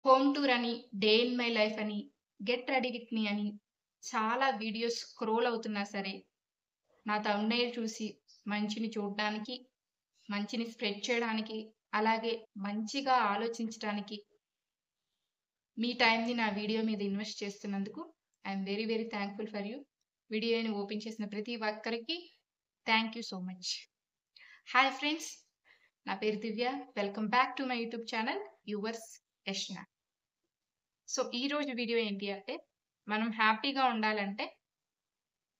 Home tour అని, day in my life అని, get ready with me అని చాలా వీడియోస్ స్క్రోల్ అవుతున్నా సరే, నా థంబ్‌నెయిల్ చూసి మంచిని చూడడానికి, మంచిని స్ప్రెడ్ చేయడానికి, అలాగే మంచిగా ఆలోచించటానికి మీ టైమ్‌ని నా వీడియో మీద ఇన్వెస్ట్ చేస్తున్నందుకు I am very very thankful for you. వీడియోని ఓపెన్ చేసిన ప్రతి ఒక్కరికి thank you so much. Hi friends, నా పేరు Divya. Welcome back to my YouTube channel yours Yashna. So ఈరోజు వీడియో ఏంటి అంటే, మనం హ్యాపీగా ఉండాలంటే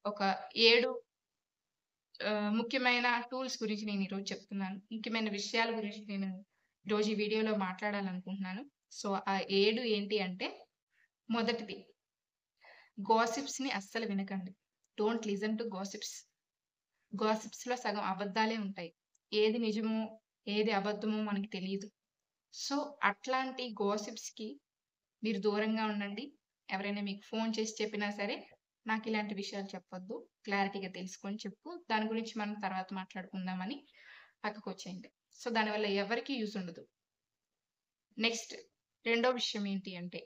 ఒక 7 ముఖ్యమైన టూల్స్ గురించి నేను ఈరోజు చెప్తున్నాను. ముఖ్యమైన విషయాల గురించి నేను ఈరోజు ఈ వీడియోలో మాట్లాడాలనుకుంటున్నాను. సో ఆ 7 ఏంటి అంటే, మొదటిది గాసిప్స్‌ని అస్సలు వినకండి. Don't listen to gossips. గాసిప్స్‌లో సగం అబద్ధాలే ఉంటాయి. ఏది నిజమో, ఏది అబద్ధమో మనకి తెలీదు. సో అట్లాంటి గాసిప్స్‌కి మీరు దూరంగా ఉండండి. ఎవరైనా మీకు ఫోన్ చేసి చెప్పినా సరే, నాకిలాంటి విషయాలు చెప్పొద్దు. క్లారిటీగా తెలుసుకొని చెప్పు. దాని గురించి మనం తర్వాత మాట్లాడుకుందామని పక్కకొచ్చేయండి. సో దానివల్ల ఎవరికీ యూజ్ ఉండదు. నెక్స్ట్ రెండో విషయం ఏంటి అంటే,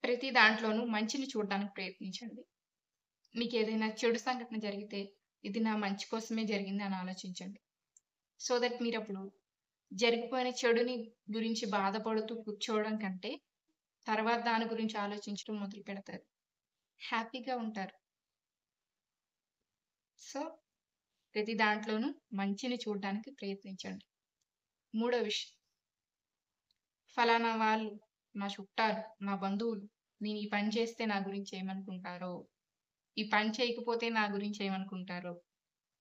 ప్రతి దాంట్లోనూ మంచిని చూడడానికి ప్రయత్నించండి. మీకేదైనా చెడు సంఘటన జరిగితే, ఇది నా మంచి కోసమే జరిగింది అని ఆలోచించండి. సో దట్ మీరప్పుడు జరిగిపోయిన చెడుని గురించి బాధపడుతూ కూర్చోవడం కంటే, తర్వాత దాని గురించి ఆలోచించడం మొదలుపెడతారు. హ్యాపీగా ఉంటారు. సో ప్రతి దాంట్లోనూ మంచిని చూడడానికి ప్రయత్నించండి. మూడో విషయం, ఫలానా వాళ్ళు నా చుట్టాలు, నా బంధువులు, నేను ఈ పని చేస్తే నా గురించి ఏమనుకుంటారో, ఈ పని చేయకపోతే నా గురించి ఏమనుకుంటారో,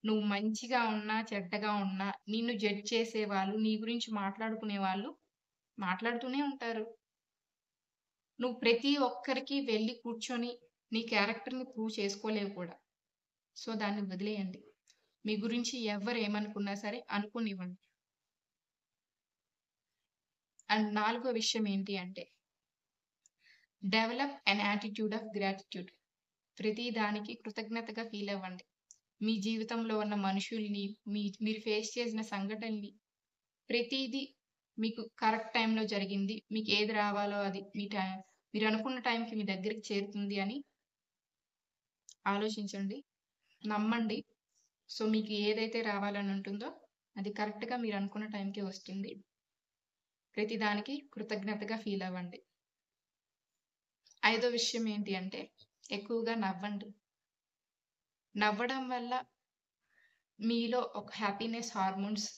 నువ్వు మంచిగా ఉన్నా, చెడ్డగా ఉన్నా నిన్ను జడ్జ్ చేసేవాళ్ళు, నీ గురించి మాట్లాడుకునే వాళ్ళు మాట్లాడుతూనే ఉంటారు. నువ్వు ప్రతి ఒక్కరికి వెళ్లి కూర్చొని నీ క్యారెక్టర్‌ని ప్రూవ్ చేసుకోలేవు కూడా. సో దాన్ని వదిలేయండి. మీ గురించి ఎవ్వరు ఏమనుకున్నా సరే అనుకోనివ్వండి. అండ్ నాలుగో విషయం ఏంటి అంటే, develop an attitude of gratitude. ప్రతి దానికి కృతజ్ఞతగా ఫీల్ అవ్వండి. మీ జీవితంలో ఉన్న మనుషుల్ని, మీరు ఫేస్ చేసిన సంఘటనల్ని, ప్రతీదీ మీకు కరెక్ట్ టైంలో జరిగింది. మీకు ఏది రావాలో అది మీరు అనుకున్న టైంకి మీ దగ్గరికి చేరుతుంది అని ఆలోచించండి. నమ్మండి. సో మీకు ఏదైతే రావాలని ఉంటుందో అది కరెక్ట్‌గా మీరు అనుకున్న టైంకే వస్తుంది. ప్రతి దానికి కృతజ్ఞతగా ఫీల్ అవ్వండి. ఐదో విషయం ఏంటి అంటే, ఎక్కువగా నవ్వండి. నవ్వడం వల్ల మీలో ఒక హ్యాపీనెస్ హార్మోన్స్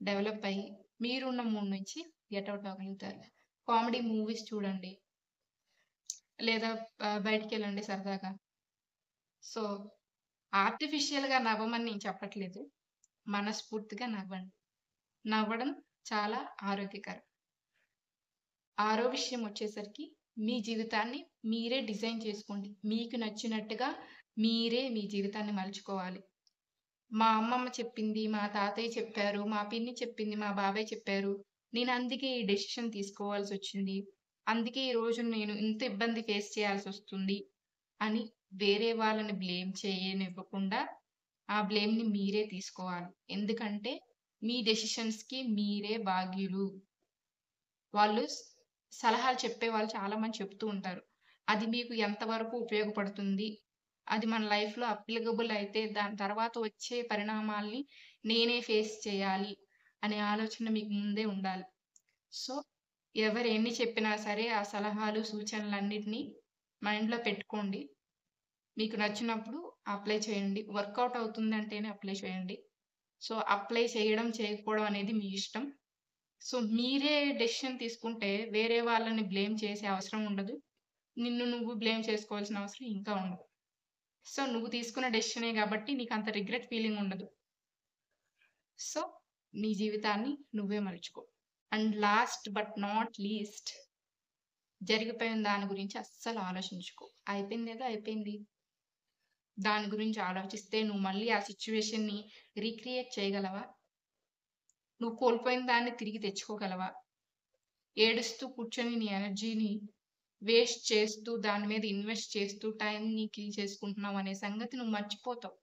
డెవలప్ అయ్యి, మీరున్న మూడ్ నుంచి గెట్ ఔట్ అవ్వగలుగుతారు. కామెడీ మూవీస్ చూడండి. లేదా బయటికెళ్ళండి సరదాగా. సో ఆర్టిఫిషియల్‌గా నవ్వమని నేను చెప్పట్లేదు. మనస్ఫూర్తిగా నవ్వండి. నవ్వడం చాలా ఆరోగ్యకరం. ఆరో విషయం వచ్చేసరికి, మీ జీవితాన్ని మీరే డిజైన్ చేసుకోండి. మీకు నచ్చినట్టుగా మీరే మీ జీవితాన్ని మలుచుకోవాలి. మా అమ్మమ్మ చెప్పింది, మా తాతయ్య చెప్పారు, మా పిన్ని చెప్పింది, మా బాబాయ్ చెప్పారు. నేను అందుకే ఈ డెసిషన్ తీసుకోవాల్సొచ్చింది. అందుకే ఈరోజు నేను ఇంత ఇబ్బంది ఫేస్ చేయాల్సొస్తుంది అని వేరే వాళ్ళని బ్లేమ్ చేయనివ్వకుండా, ఆ బ్లేమ్‌ని మీరే తీసుకోవాలి. ఎందుకంటే మీ డెసిషన్స్‌కి మీరే బాధ్యులు. వాళ్ళు సలహాలు చెప్పేవాళ్ళు చాలా మంది చెప్తూ ఉంటారు. అది మీకు ఎంతవరకు ఉపయోగపడుతుంది? అది మన లైఫ్‌లో అప్లికబుల్ అయితే దాని తర్వాత వచ్చే పరిణామాల్ని నేనే ఫేస్ చేయాలి అనే ఆలోచన మీకు ముందే ఉండాలి. సో ఎవరు ఎన్ని చెప్పినా సరే ఆ సలహాలు, సూచనలన్నిటిని మైండ్‌లో పెట్టుకోండి. మీకు నచ్చినప్పుడు అప్లై చేయండి. వర్కౌట్ అవుతుందంటేనే అప్లై చేయండి. సో అప్లై చేయడం, చేయకపోవడం అనేది మీ ఇష్టం. సో మీరే డెసిషన్ తీసుకుంటే వేరే వాళ్ళని బ్లేమ్ చేసే అవసరం ఉండదు. నిన్ను నువ్వు బ్లేమ్ చేసుకోవాల్సిన అవసరం ఇంకా ఉండదు. సో నువ్వు తీసుకున్న డెసిషనే గాబట్టి నీకంత రిగ్రెట్ ఫీలింగ్ ఉండదు. సో నీ జీవితాన్ని నువ్వే మలుచుకో. And last but not least, జరిగిపోయిన దాని గురించి అస్సలు ఆలోచించుకో. అయిపోయిందేదో అయిపోయింది. దాని గురించి ఆలోచిస్తే నువ్వు మళ్ళీ ఆ సిట్యుయేషన్‌ని రీక్రియేట్ చేయగలవా? నువ్వు కోల్పోయిన దాన్ని తిరిగి తెచ్చుకోగలవా? ఏడుస్తూ కూర్చొని నీ ఎనర్జీని వేస్ట్ చేస్తూ, దాని మీద ఇన్వెస్ట్ చేస్తూ, టైమ్‌ని కిల్ చేసుకుంటున్నావు అనే సంగతి నువ్వు మర్చిపోతావు.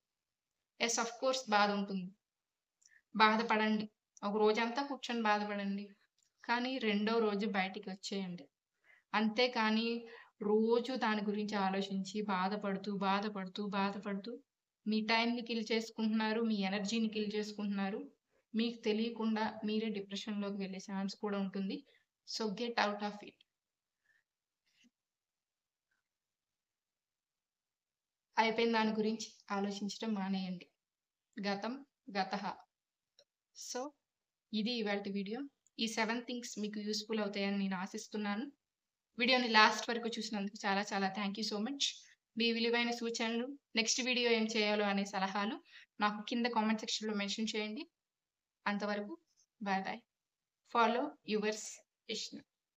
Yes, of course బాధుంటుంది. బాధపడండి. ఒక రోజంతా కూర్చొని బాధపడండి. కానీ రెండో రోజు బయటికొచ్చేయండి. అంతేకానీ రోజు దాని గురించి ఆలోచించి బాధపడుతూ మీ టైంని కిల్ చేసుకుంటున్నారు. మీ ఎనర్జీని కిల్ చేసుకుంటున్నారు. మీకు తెలియకుండా మీరే డిప్రెషన్‌లోకి వెళ్ళే ఛాన్స్ కూడా ఉంటుంది. So, get out of it. అయిపోయిన దాని గురించి ఆలోచించడం మానేయండి. గతం గతః. సో, ఇది ఇవాల్టి వీడియో. ఈ 7 థింగ్స్ మీకు యూజ్‌ఫుల్ అవుతాయని నేను ఆశిస్తున్నాను. వీడియోని లాస్ట్ వరకు చూసినందుకు చాలా చాలా థ్యాంక్ యూ సో మచ్. మీ విలువైన సూచనలు, నెక్స్ట్ వీడియో ఏం చేయాలో అనే సలహాలు నాకు కింద కామెంట్ సెక్షన్‌లో మెన్షన్ చేయండి. అంతవరకు bye bye. Follow yours Vishnu.